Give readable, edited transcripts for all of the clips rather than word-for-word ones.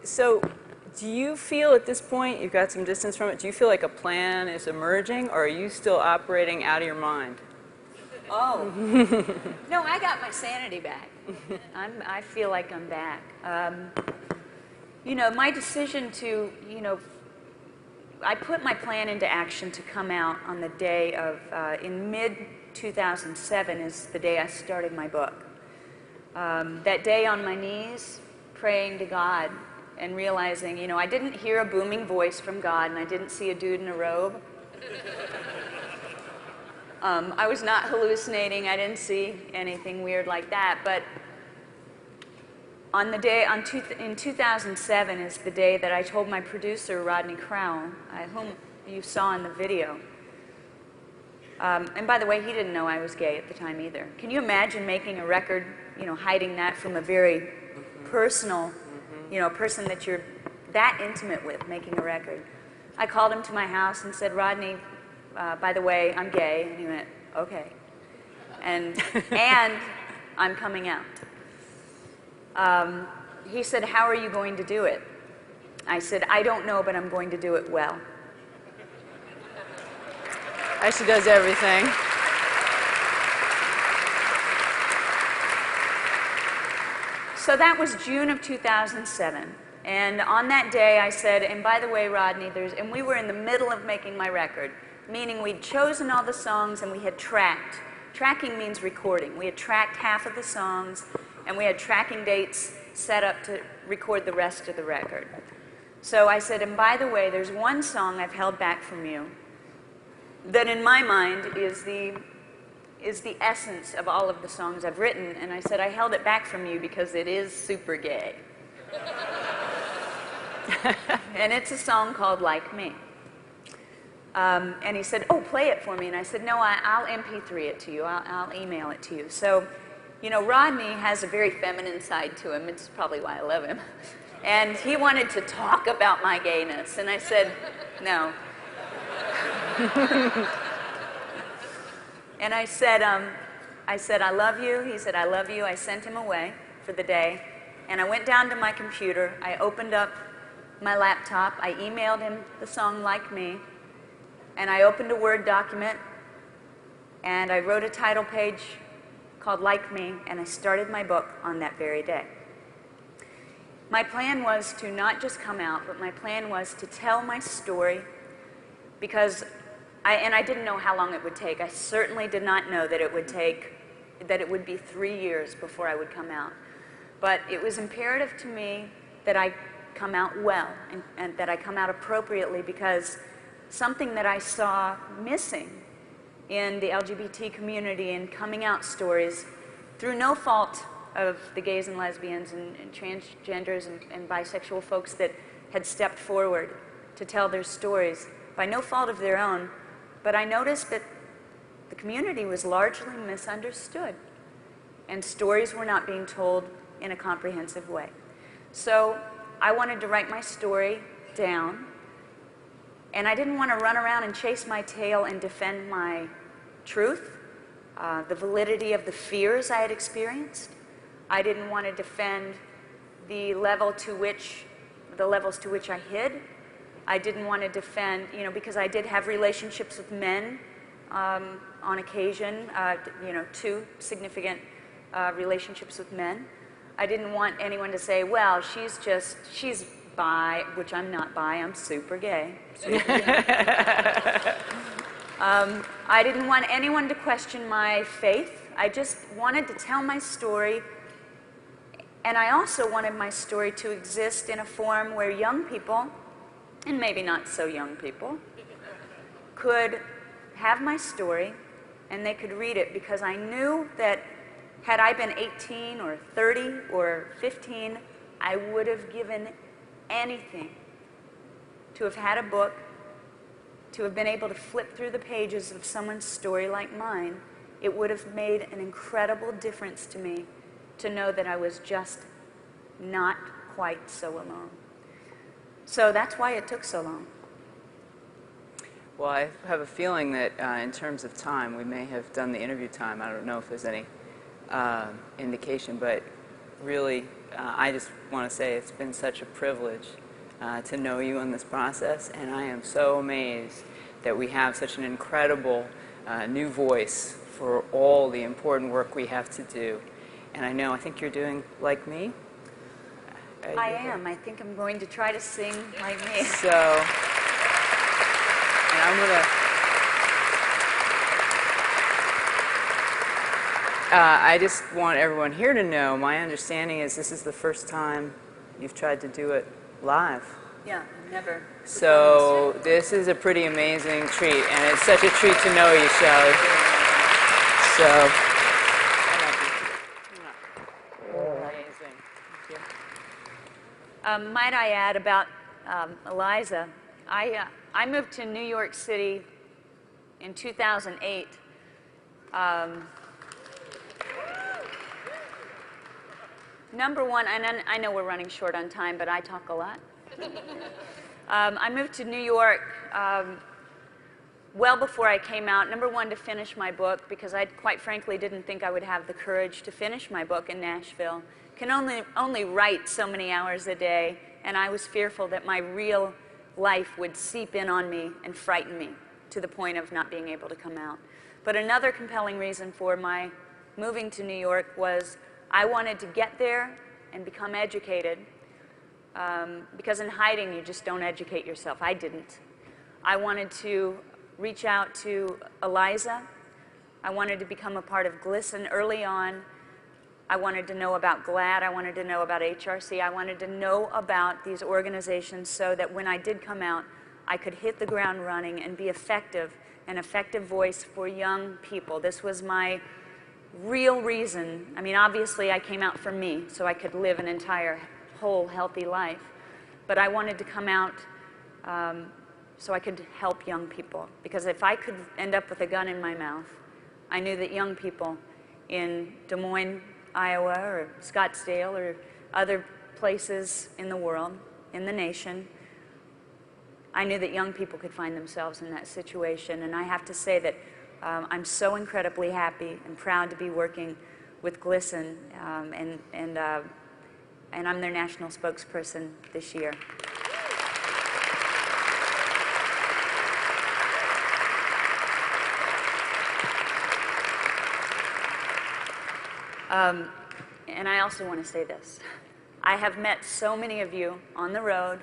So do you feel at this point, you've got some distance from it, do you feel like a plan is emerging, or are you still operating out of your mind? Oh. No, I got my sanity back. I feel like I'm back. You know, my decision to, I put my plan into action to come out on the day of, in mid-2007 is the day I started my book. That day on my knees, praying to God and realizing, I didn't hear a booming voice from God and I didn't see a dude in a robe. I was not hallucinating. I didn't see anything weird like that. But on the day, in 2007 is the day that I told my producer, Rodney Crowell, whom you saw in the video. And by the way, he didn't know I was gay at the time either. Can you imagine making a record, hiding that from a very personal, person that you're that intimate with, making a record? I called him to my house and said, Rodney, by the way, I'm gay. And he went, okay. And I'm coming out. He said, how are you going to do it? I said, I don't know, but I'm going to do it well. She does everything. So that was June of 2007. And on that day I said, and by the way, Rodney, and we were in the middle of making my record, meaning we'd chosen all the songs and we had tracked. Tracking means recording. We had tracked half of the songs and we had tracking dates set up to record the rest of the record. So I said, and by the way, there's one song I've held back from you that in my mind is the essence of all of the songs I've written. And I said, I held it back from you because it is super gay. And it's a song called Like Me. And he said, oh, play it for me. And I said, no, I'll MP3 it to you. I'll email it to you. So, Rodney has a very feminine side to him. It's probably why I love him. And he wanted to talk about my gayness. And I said, no. And I said, I love you. He said, I love you. I sent him away for the day. And I went down to my computer. I opened up my laptop. I emailed him the song Like Me. And I opened a Word document. And I wrote a title page called Like Me. And I started my book on that very day. My plan was to not just come out, but my plan was to tell my story, because I didn't know how long it would take. I certainly did not know that it would be 3 years before I would come out. But it was imperative to me that I come out well and that I come out appropriately, because something that I saw missing in the LGBT community and coming out stories, through no fault of the gays and lesbians and transgenders and bisexual folks that had stepped forward to tell their stories, by no fault of their own, but I noticed that the community was largely misunderstood and stories were not being told in a comprehensive way. So I wanted to write my story down, and I didn't want to run around and chase my tail and defend my truth, the validity of the fears I had experienced. I didn't want to defend the levels to which I hid. I didn't want to defend, because I did have relationships with men on occasion, 2 significant relationships with men. I didn't want anyone to say, well, she's bi, which I'm not bi, I'm super gay. I didn't want anyone to question my faith. I just wanted to tell my story. And I also wanted my story to exist in a form where young people, and maybe not so young people, could have my story and they could read it, because I knew that had I been 18 or 30 or 15, I would have given anything to have had a book, to have been able to flip through the pages of someone's story like mine. It would have made an incredible difference to me to know that I was just not quite so alone. So that's why it took so long. Well, I have a feeling that in terms of time, we may have done the interview time. I don't know if there's any indication, but really, I just want to say it's been such a privilege to know you in this process, and I am so amazed that we have such an incredible new voice for all the important work we have to do. And I think you're doing like me. I am. I think I'm going to try to sing like me. So, and I'm going to... I just want everyone here to know, my understanding is this is the first time you've tried to do it live. Yeah, never. So this is a pretty amazing treat, and it's such a treat to know you, Shelley. So, amazing. Thank you. Might I add about Eliza, I moved to New York City in 2008. Number one, and I know we're running short on time, but I talk a lot. I moved to New York well before I came out. Number one, to finish my book, because I quite frankly didn't think I would have the courage to finish my book in Nashville. Can only write so many hours a day, and I was fearful that my real life would seep in on me and frighten me to the point of not being able to come out. But another compelling reason for my moving to New York was I wanted to get there and become educated, because in hiding you just don't educate yourself. I didn't. I wanted to reach out to Eliza. I wanted to become a part of GLSEN early on. I wanted to know about GLAAD. I wanted to know about HRC. I wanted to know about these organizations so that when I did come out, I could hit the ground running and be effective, an effective voice for young people. This was my real reason. I mean, obviously I came out for me so I could live an entire, whole, healthy life. But I wanted to come out so I could help young people. Because if I could end up with a gun in my mouth, I knew that young people in Des Moines, Iowa, or Scottsdale, or other places in the world, in the nation, I knew that young people could find themselves in that situation. And I have to say that I'm so incredibly happy and proud to be working with GLSEN, and I'm their national spokesperson this year. And I also want to say this. I have met so many of you on the road,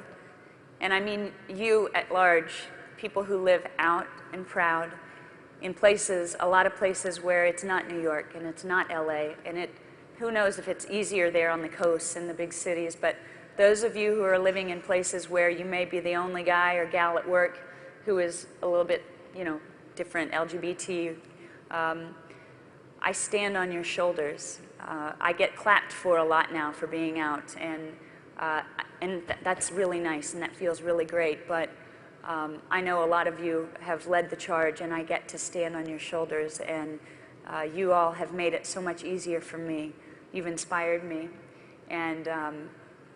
and I mean you at large, people who live out and proud in places, a lot of places where it's not New York and it's not LA, and who knows if it's easier there on the coasts in the big cities, but those of you who are living in places where you may be the only guy or gal at work who is a little bit, different, LGBT, I stand on your shoulders. I get clapped for a lot now for being out, and that's really nice, and that feels really great, but I know a lot of you have led the charge, and I get to stand on your shoulders, and you all have made it so much easier for me. You've inspired me, and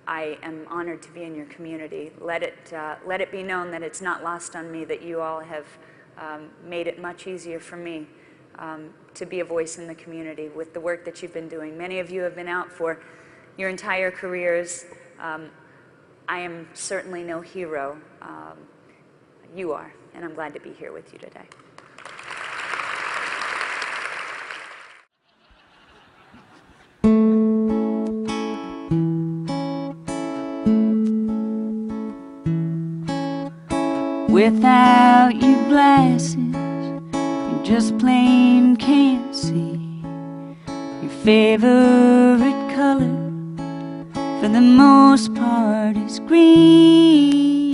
I am honored to be in your community. Let it be known that it's not lost on me that you all have made it much easier for me to be a voice in the community with the work that you've been doing. Many of you have been out for your entire careers. I am certainly no hero. You are, and I'm glad to be here with you today. Without your glasses, you just plain can't see. Your favorite color, for the most part, is green.